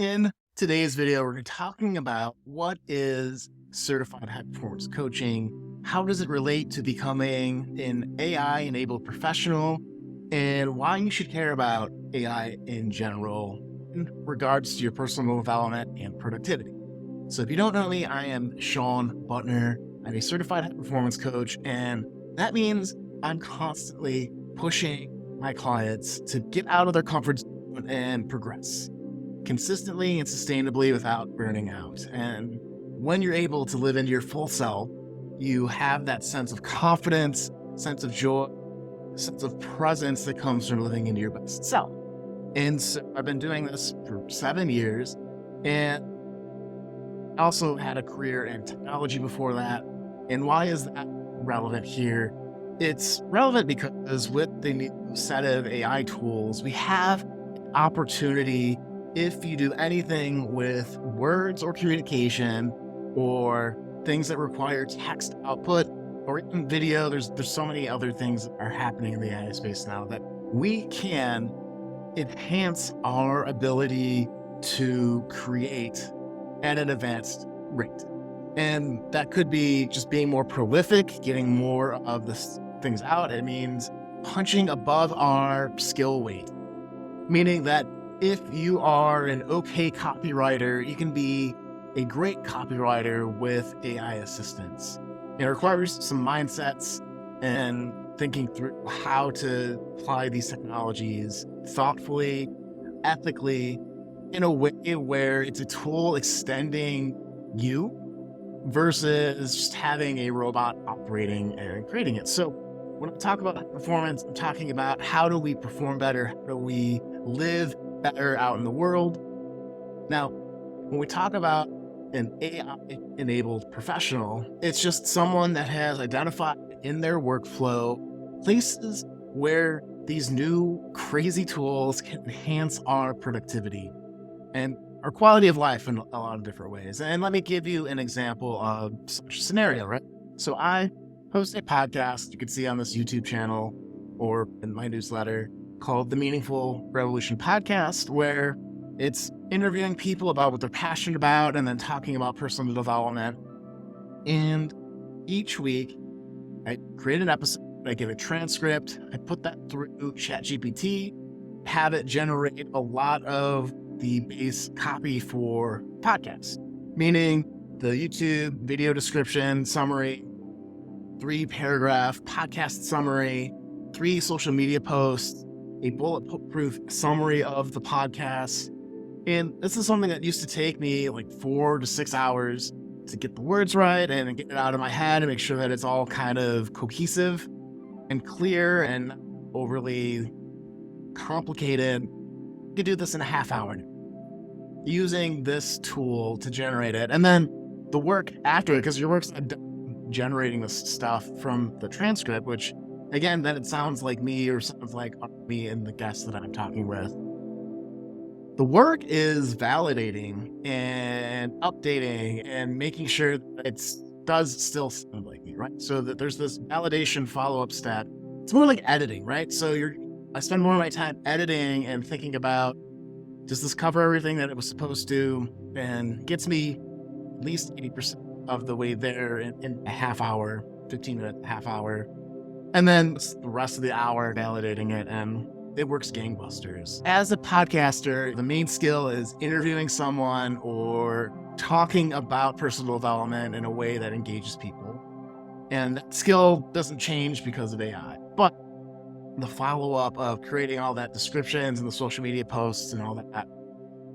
In today's video, we're talking about what is certified high performance coaching, how does it relate to becoming an AI enabled professional, and why you should care about AI in general in regards to your personal development and productivity. So if you don't know me, I am Sean Butner. I'm a certified high performance coach, and that means I'm constantly pushing my clients to get out of their comfort zone and progress consistently and sustainably without burning out. And when you're able to live into your full self, you have that sense of confidence, sense of joy, sense of presence that comes from living into your best self. And so I've been doing this for 7 years, and I also had a career in technology before that. And why is that relevant here? It's relevant because with the new set of AI tools, we have an opportunity. If you do anything with words or communication or things that require text output or even video, there's so many other things that are happening in the AI space now that we can enhance our ability to create at an advanced rate. And that could be just being more prolific, getting more of the things out. It means punching above our skill weight, meaning that if you are an okay copywriter, you can be a great copywriter with AI assistance. It requires some mindsets and thinking through how to apply these technologies thoughtfully, ethically, in a way where it's a tool extending you versus just having a robot operating and creating it. So when I talk about performance, I'm talking about how do we perform better? How do we live better out in the world? Now, when we talk about an AI-enabled professional, it's just someone that has identified in their workflow places where these new crazy tools can enhance our productivity and our quality of life in a lot of different ways. And let me give you an example of such a scenario, right? So I host a podcast you can see on this YouTube channel or in my newsletter called the Meaningful Revolution Podcast, where it's interviewing people about what they're passionate about and then talking about personal development. And each week I create an episode, I give a transcript, I put that through ChatGPT, have it generate a lot of the base copy for podcasts, meaning the YouTube video description, summary, 3-paragraph podcast summary, 3 social media posts, a bulletproof summary of the podcast. And this is something that used to take me like 4 to 6 hours to get the words right and get it out of my head and make sure that it's all kind of cohesive and clear and overly complicated. You could do this in a half hour using this tool to generate it. And then the work after it, because your work's not done generating this stuff from the transcript, which again, then it sounds like me or sounds like me and the guests that I'm talking with. The work is validating and updating and making sure that it does still sound like me, right? So that there's this validation follow-up step. It's more like editing, right? So I spend more of my time editing and thinking about, does this cover everything that it was supposed to? And gets me at least 80% of the way there in a half hour, 15-minute, half hour. And then the rest of the hour validating it, and it works gangbusters. As a podcaster, the main skill is interviewing someone or talking about personal development in a way that engages people. And that skill doesn't change because of AI. But the follow-up of creating all that descriptions and the social media posts and all that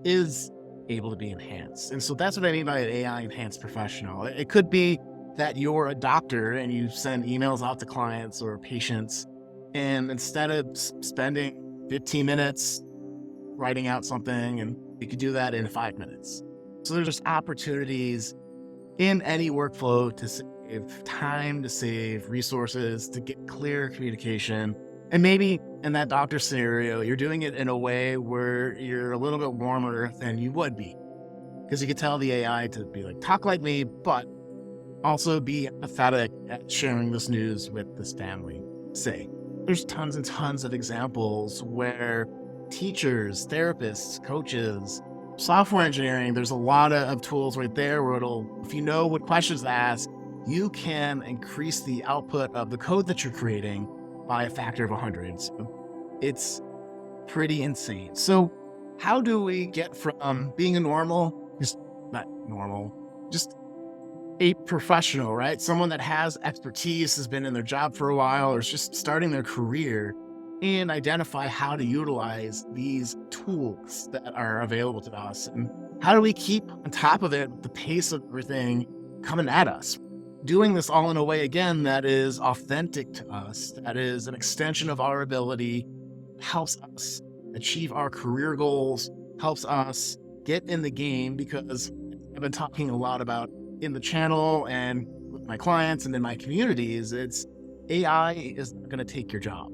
is able to be enhanced. And so that's what I mean by an AI enhanced professional. It could be that you're a doctor and you send emails out to clients or patients, and instead of spending 15 minutes writing out something, and you could do that in 5 minutes. So there's just opportunities in any workflow to save time, to save resources, to get clear communication. And maybe in that doctor scenario, you're doing it in a way where you're a little bit warmer than you would be, because you could tell the AI to be like, talk like me, but also be empathetic at sharing this news with this family. Say, there's tons and tons of examples where teachers, therapists, coaches software engineering, there's a lot of tools right there where if you know what questions to ask, you can increase the output of the code that you're creating by a factor of 100. So it's pretty insane. So how do we get from being not normal, just a professional, right? Someone that has expertise, has been in their job for a while, or is just starting their career, and identify how to utilize these tools that are available to us. And how do we keep on top of it, the pace of everything coming at us? Doing this all in a way, again, that is authentic to us, that is an extension of our ability, helps us achieve our career goals, helps us get in the game, because I've been talking a lot about in the channel and with my clients and in my communities, it's AI is not going to take your job.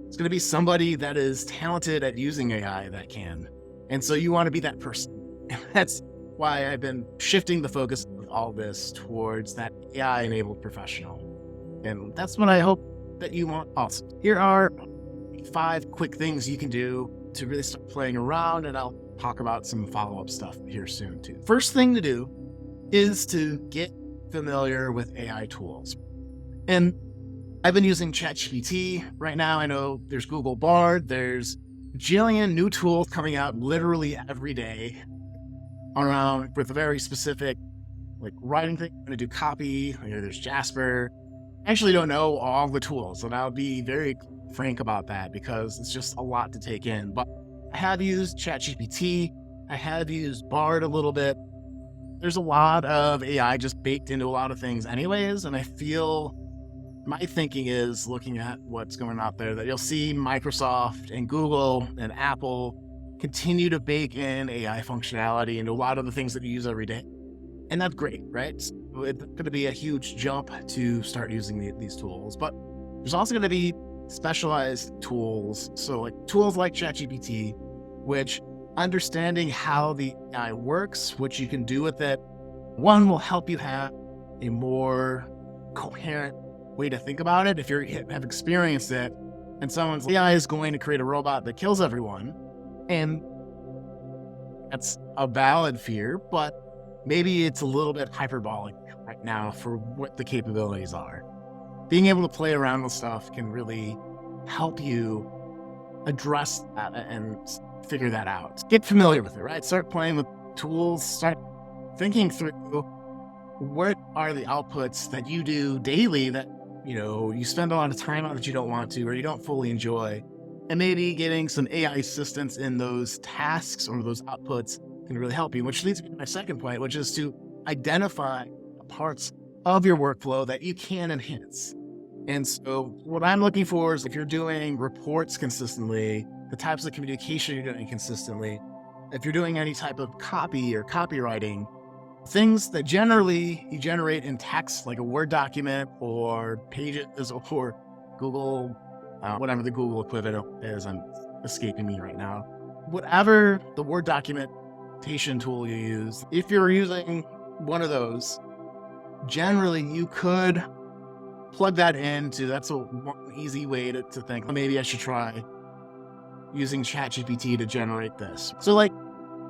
It's going to be somebody that is talented at using AI that can. And so you want to be that person. And that's why I've been shifting the focus of all this towards that AI enabled professional. And that's what I hope that you want also. Here are 5 quick things you can do to really start playing around, and I'll talk about some follow-up stuff here soon too. First thing to do is to get familiar with AI tools. And I've been using ChatGPT right now. I know there's Google Bard, there's a jillion new tools coming out literally every day around with a very specific like writing thing. I'm going to do copy. There's Jasper. I actually don't know all the tools, and I'll be very frank about that because it's just a lot to take in. But I have used ChatGPT. I have used Bard a little bit. There's a lot of AI just baked into a lot of things anyways, and I feel my thinking is looking at what's going out there that you'll see Microsoft and Google and Apple continue to bake in AI functionality into a lot of the things that you use every day. And that's great, right? So it's going to be a huge jump to start using these tools, but there's also going to be specialized tools. So like tools like ChatGPT, which understanding how the AI works, what you can do with it, one will help you have a more coherent way to think about it. If you have experienced it and someone's AI is going to create a robot that kills everyone, and that's a valid fear, but maybe it's a little bit hyperbolic right now for what the capabilities are. Being able to play around with stuff can really help you address that and figure that out. Get familiar with it, right? Start playing with tools, start thinking through what are the outputs that you do daily that, you spend a lot of time on that you don't want to, or you don't fully enjoy. And maybe getting some AI assistance in those tasks or those outputs can really help you, which leads me to my second point, which is to identify parts of your workflow that you can enhance. And so what I'm looking for is if you're doing reports consistently, the types of communication you're doing consistently, if you're doing any type of copy or copywriting, things that generally you generate in text, like a Word document or pages or Google, whatever the Google equivalent is, I'm escaping me right now. Whatever the Word documentation tool you use, if you're using one of those, generally you could plug that into, that's one easy way to think, maybe I should try using ChatGPT to generate this. So like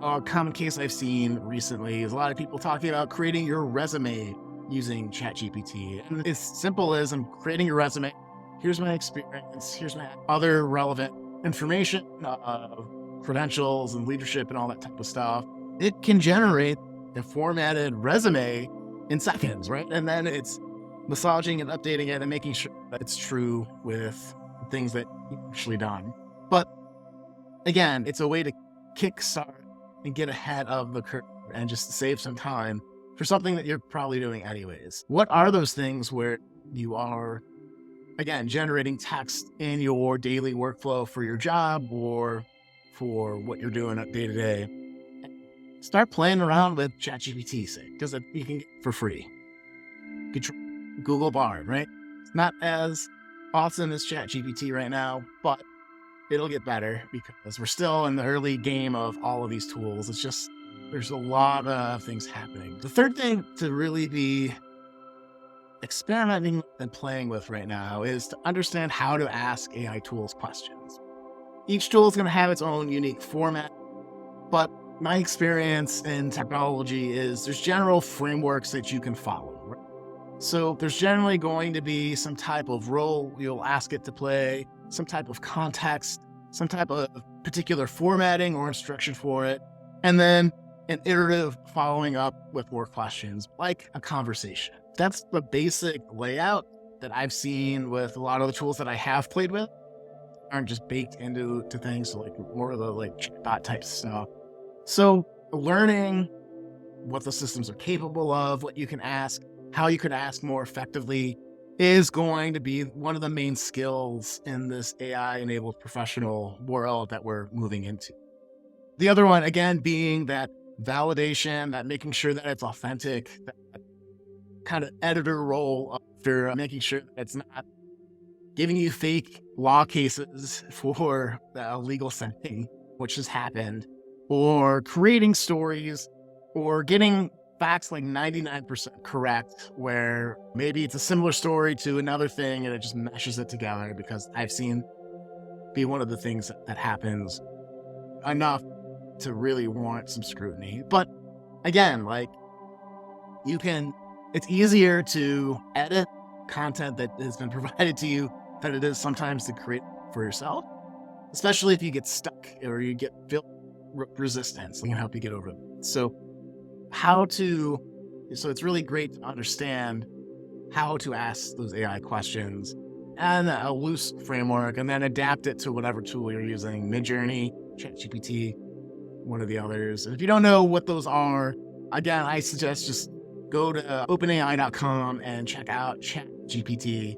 a common case I've seen recently is a lot of people talking about creating your resume using ChatGPT. And it's simple as I'm creating your resume. Here's my experience. Here's my other relevant information, credentials and leadership and all that type of stuff. It can generate a formatted resume in seconds, right? And then it's massaging and updating it and making sure that it's true with things that you've actually done. But again, it's a way to kickstart and get ahead of the curve and just save some time for something that you're probably doing anyways. What are those things where you are, again, generating text in your daily workflow for your job or for what you're doing day to day? Start playing around with ChatGPT, because you can get it for free. Google Bard, right? It's not as awesome as ChatGPT right now, but it'll get better because we're still in the early game of all of these tools. It's just, there's a lot of things happening. The third thing to really be experimenting and playing with right now is to understand how to ask AI tools questions. Each tool is going to have its own unique format, but my experience in technology is there's general frameworks that you can follow. Right? So there's generally going to be some type of role you'll ask it to play, some type of context, some type of particular formatting or instruction for it, and then an iterative following up with more questions, like a conversation. That's the basic layout that I've seen with a lot of the tools that I have played with. Aren't just baked into things, so like more of the like chatbot type stuff. So learning what the systems are capable of, what you can ask, how you could ask more effectively is going to be one of the main skills in this AI-enabled professional world that we're moving into. The other one, again, being that validation, that making sure that it's authentic, that kind of editor role after making sure that it's not giving you fake law cases for a legal setting, which has happened, or creating stories, or getting facts like 99% correct, where maybe it's a similar story to another thing and it just meshes it together, because I've seen be one of the things that happens enough to really warrant some scrutiny. But again, like it's easier to edit content that has been provided to you than it is sometimes to create for yourself, especially if you get stuck or you get resistance. We can help you get over it. So it's really great to understand how to ask those AI questions and a loose framework, and then adapt it to whatever tool you're using, Midjourney, ChatGPT, one of the others. And if you don't know what those are, again, I suggest just go to openai.com and check out ChatGPT.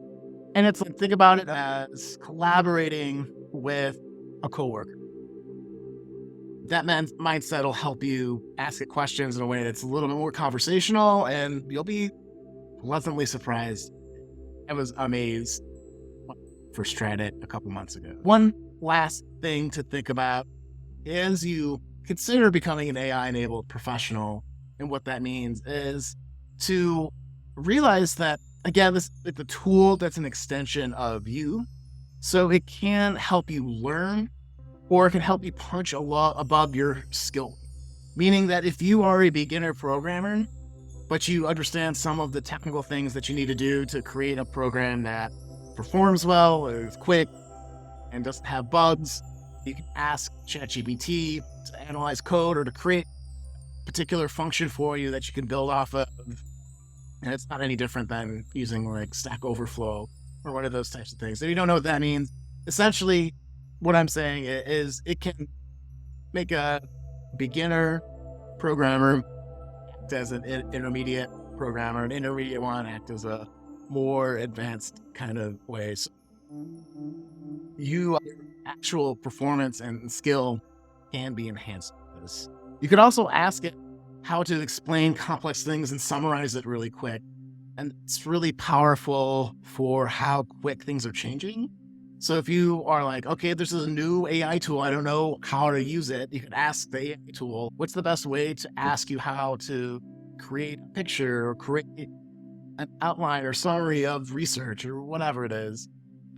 And it's like, think about it as collaborating with a coworker. That mindset will help you ask it questions in a way that's a little bit more conversational, and you'll be pleasantly surprised. I was amazed when I first tried it a couple months ago. One last thing to think about as you consider becoming an AI-enabled professional, and what that means is to realize that, again, it's a tool that's an extension of you. So it can help you learn, or it can help you punch a lot above your skill. Meaning that if you are a beginner programmer, but you understand some of the technical things that you need to do to create a program that performs well, or is quick, and doesn't have bugs, you can ask ChatGPT to analyze code or to create a particular function for you that you can build off of. And it's not any different than using like Stack Overflow or one of those types of things. If you don't know what that means, essentially what I'm saying is it can make a beginner programmer act as an intermediate programmer, an intermediate one act as a more advanced kind of way. So your actual performance and skill can be enhanced with this. You could also ask it how to explain complex things and summarize it really quick. And it's really powerful for how quick things are changing. So if you are like, okay, this is a new AI tool, I don't know how to use it, you can ask the AI tool, what's the best way to ask you how to create a picture or create an outline or summary of research or whatever it is.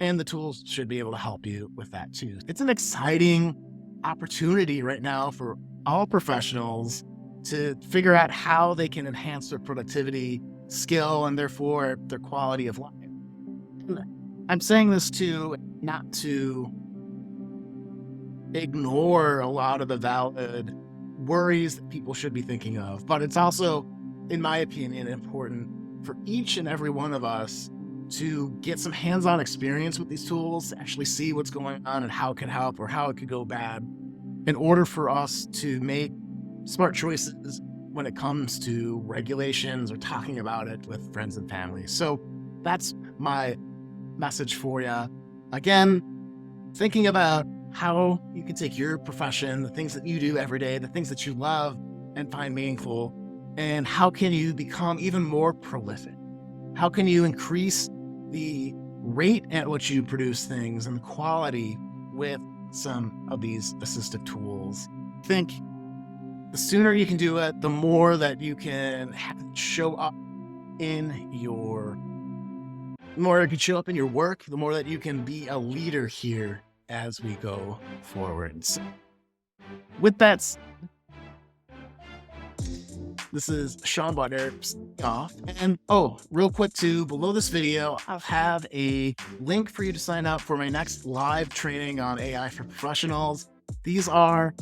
And the tools should be able to help you with that too. It's an exciting opportunity right now for all professionals to figure out how they can enhance their productivity, skill, and therefore their quality of life. I'm saying this too, not to ignore a lot of the valid worries that people should be thinking of, but it's also, in my opinion, important for each and every one of us to get some hands-on experience with these tools, to actually see what's going on and how it can help or how it could go bad, in order for us to make smart choices when it comes to regulations or talking about it with friends and family. So that's my message for you. Again, thinking about how you can take your profession, the things that you do every day, the things that you love and find meaningful, and how can you become even more prolific? How can you increase the rate at which you produce things and the quality with some of these assistive tools? I think the sooner you can do it, the more that you can show up in your work, the more that you can be a leader here as we go forward. So with that, This is Sean Butler off. And oh, real quick too, below this video, I have a link for you to sign up for my next live training on AI for professionals. These are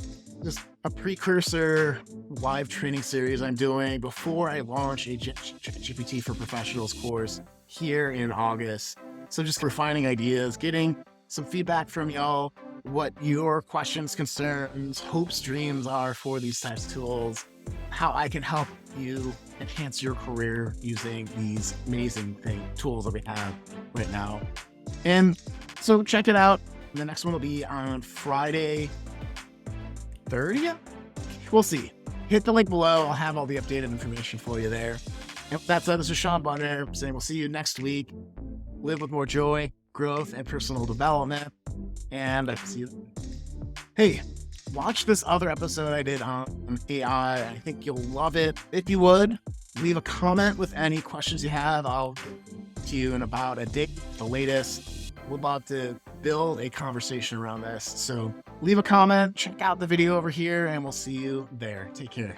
just a precursor live training series I'm doing before I launch a GPT for Professionals course here in August. So just refining ideas, getting some feedback from y'all, what your questions, concerns, hopes, dreams are for these types of tools, how I can help you enhance your career using these amazing tools that we have right now. And so check it out. The next one will be on Friday 30th. We'll see. Hit the link below. I'll have all the updated information for you there. And with that said, this is Sean Bunner saying we'll see you next week. Live with more joy, growth, and personal development. And I see you then. Hey, watch this other episode I did on AI. I think you'll love it. If you would, leave a comment with any questions you have. I'll get to you in about a day, the latest. We'd love to build a conversation around this. So leave a comment, check out the video over here, and we'll see you there. Take care.